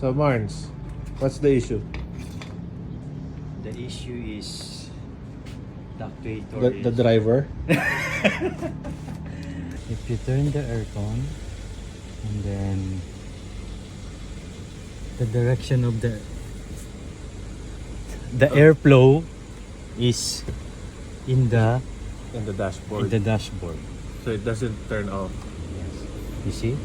So Marns, what's the issue? The issue is the actuator. The driver? If you turn the aircon and then the direction of the airflow is in the dashboard. dashboard. So it doesn't turn off. Yes. You see?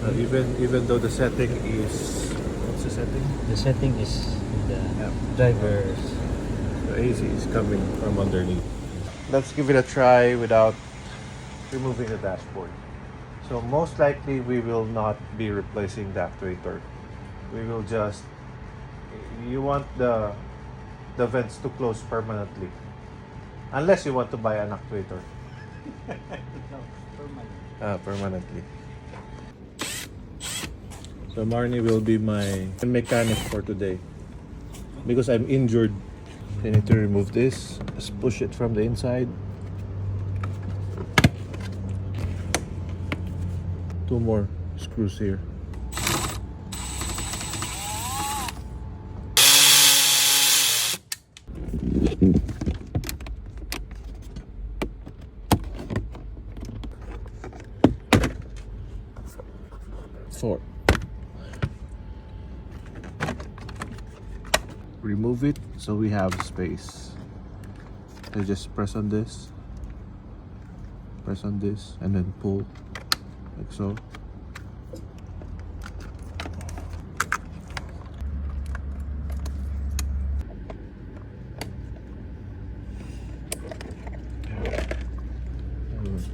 So even though the setting is, what's the setting? The setting is in the driver's. The AC is coming from underneath. Let's give it a try without removing the dashboard. So most likely we will not be replacing the actuator. We will just, you want the vents to close permanently. Unless you want to buy an actuator. No, permanent. Permanently. So Marnie will be my mechanic for today. Because I'm injured. I need to remove this. Just push it from the inside. 2 more screws here. Four. Remove it so we have space. So just press on this, and then pull like so.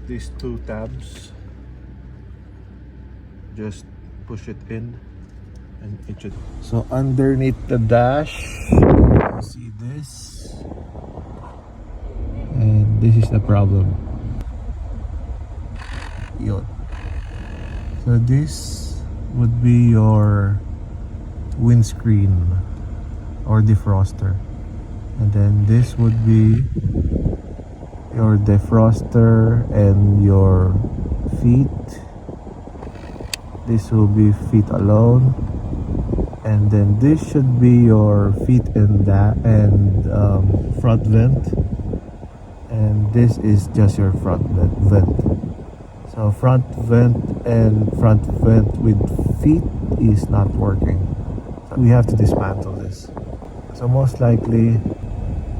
These 2 tabs, just push it in and it should. So underneath the dash, see this, and this is the problem. Yun. So this would be your windscreen or defroster, and then this would be your defroster and your feet. This will be feet alone, and then this should be your feet and front vent, and this is just your front vent. So front vent and front vent with feet is not working. So we have to dismantle this. So most likely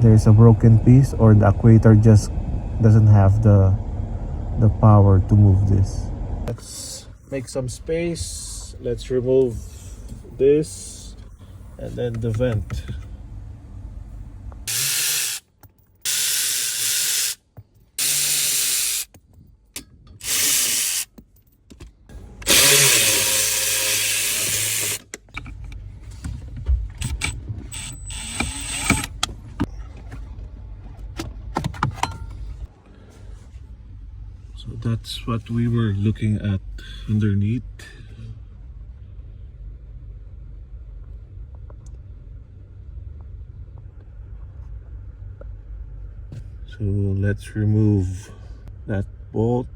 there's a broken piece, or the actuator just doesn't have the power to move this. Let's make some space. Let's remove this and then the vent. So that's what we were looking at underneath. So let's remove that bolt.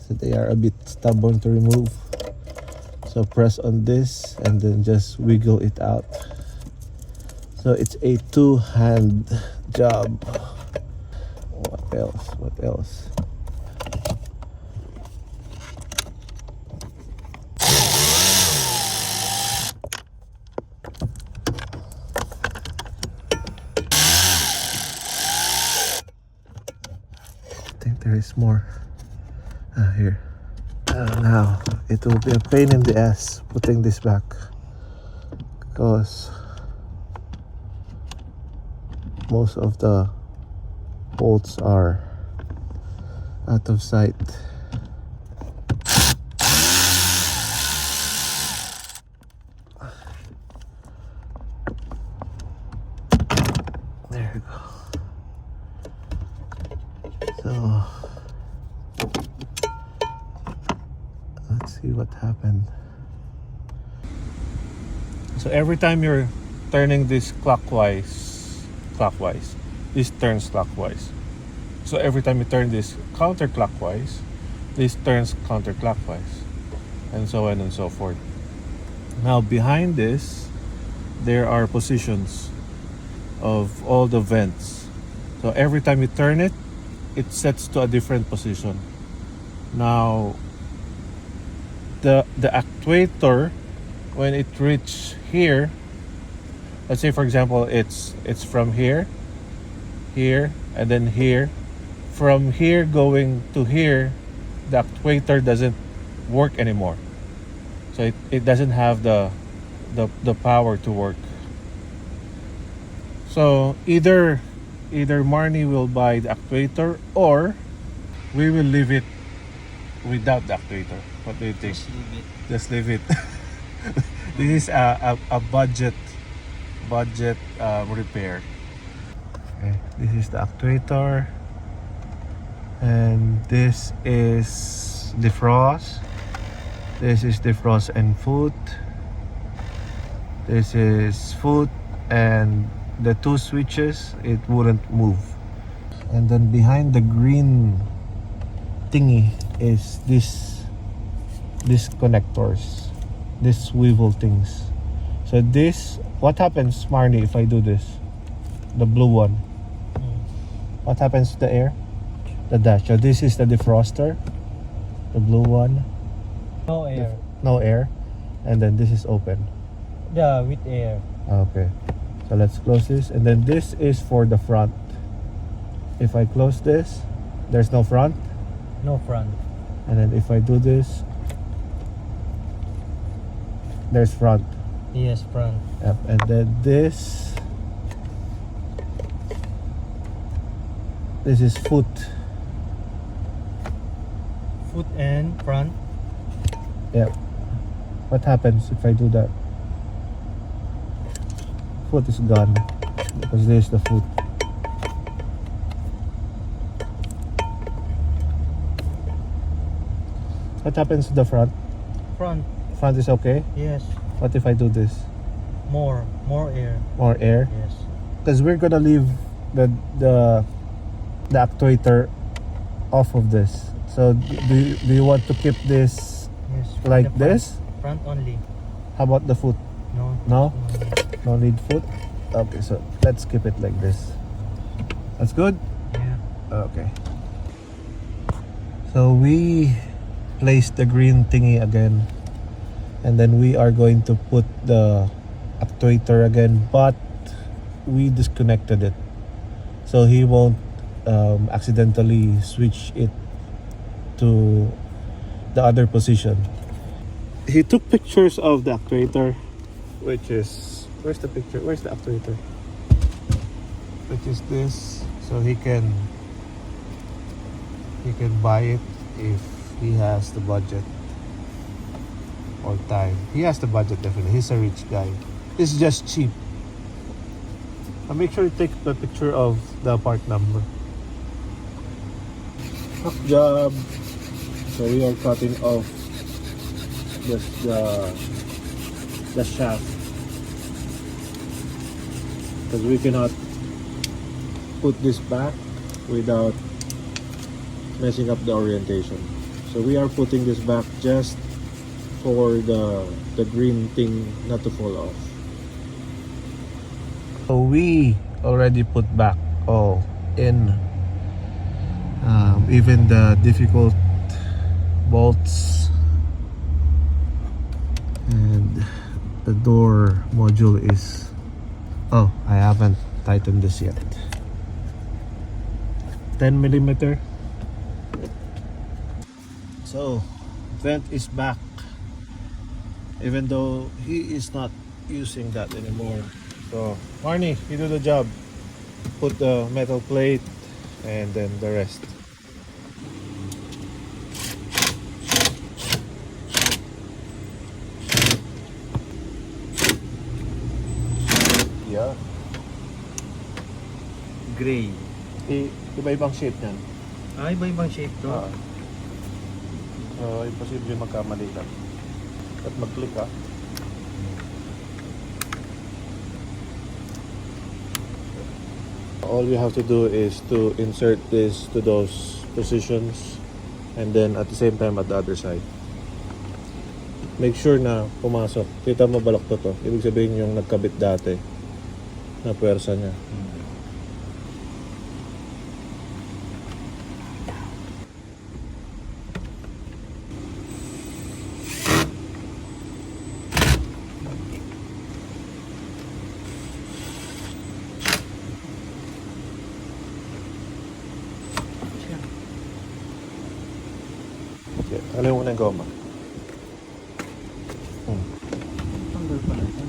So they are a bit stubborn to remove. So press on this and then just wiggle it out. So it's a 2-hand job. What else? What else? I think there is more. Here. Now it will be a pain in the ass putting this back, because most of the bolts are out of sight. There you go. So let's see what happened. So every time you're turning this clockwise, this turns clockwise. So every time you turn this counterclockwise, this turns counterclockwise, and so on and so forth. Now behind this, there are positions of all the vents. So every time you turn it, it sets to a different position. Now the actuator, when it reaches here, let's say for example it's from here, and then here. From here going to here, the actuator doesn't work anymore. So it doesn't have the power to work. So either Marnie will buy the actuator, or we will leave it without the actuator. What do you think? Just leave it. This is a budget repair. Okay, this is the actuator, and this is defrost. This is defrost and foot. This is foot, and the two switches, it wouldn't move. And then behind the green thingy is this connectors, this swivel things. So this, what happens, Marnie, if I do this, the blue one? What happens to the air? The dash. So this is the defroster, the blue one. No air. No air. And then this is open. Yeah, with air. Okay. So let's close this. And then this is for the front. If I close this, there's no front. No front. And then if I do this, there's front. Yes, front. Yep. And then this is foot. Foot and front. Yep. What happens if I do that? Foot is gone because there's the foot. What happens to the front? Front. Front is okay. Yes. What if I do this? More air. More air? Yes. Because we're gonna leave the actuator off of this. So do you want to keep this Yes. like The front. this? Front only. How about the foot? No. No? No need foot? Okay, so let's keep it like this. That's good? Yeah. Okay. So we placed the green thingy again, and then we are going to put the actuator again, but we disconnected it so he won't accidentally switch it to the other position. He took pictures of the actuator, which is, where's the picture? Where's the actuator? Which is this, so he can buy it if he has the budget or time. He has the budget, definitely. He's a rich guy. It's just cheap. And make sure you take the picture of the part number. Good job. So we are cutting off the shaft, because we cannot put this back without messing up the orientation. So we are putting this back just for the green thing not to fall off. So we already put back all in, even the difficult bolts, and the door module is, oh, I haven't tightened this yet. 10mm. So vent is back, even though he is not using that anymore. So Marnie, you do the job. Put the metal plate and then the rest. Yeah. gray. Iba-ibang shape yan. Iba-ibang shape to. Imposible magkamali lang. At mag-click ka. All you have to do is to insert this to those positions and then at the same time at the other side. Make sure na pumasok. Kita mo balak to. Ibig sabihin yung nagkabit dati na puwersa niya. Okay. Ano yung unang goma? Tanggal pa na ito.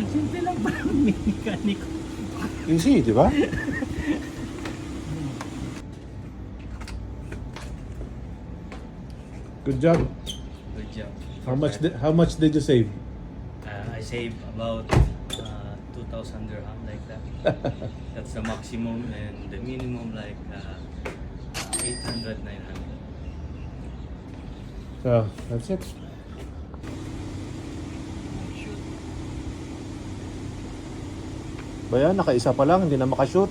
Simple lang pa ang mekaniko. Easy, di ba? Good job. Good job. How much did you save? I saved about 2,000 dirham like that. That's the maximum, and the minimum like 800, 900. So, that's it. Ba yan, nakaisa pa lang, hindi na makashoot.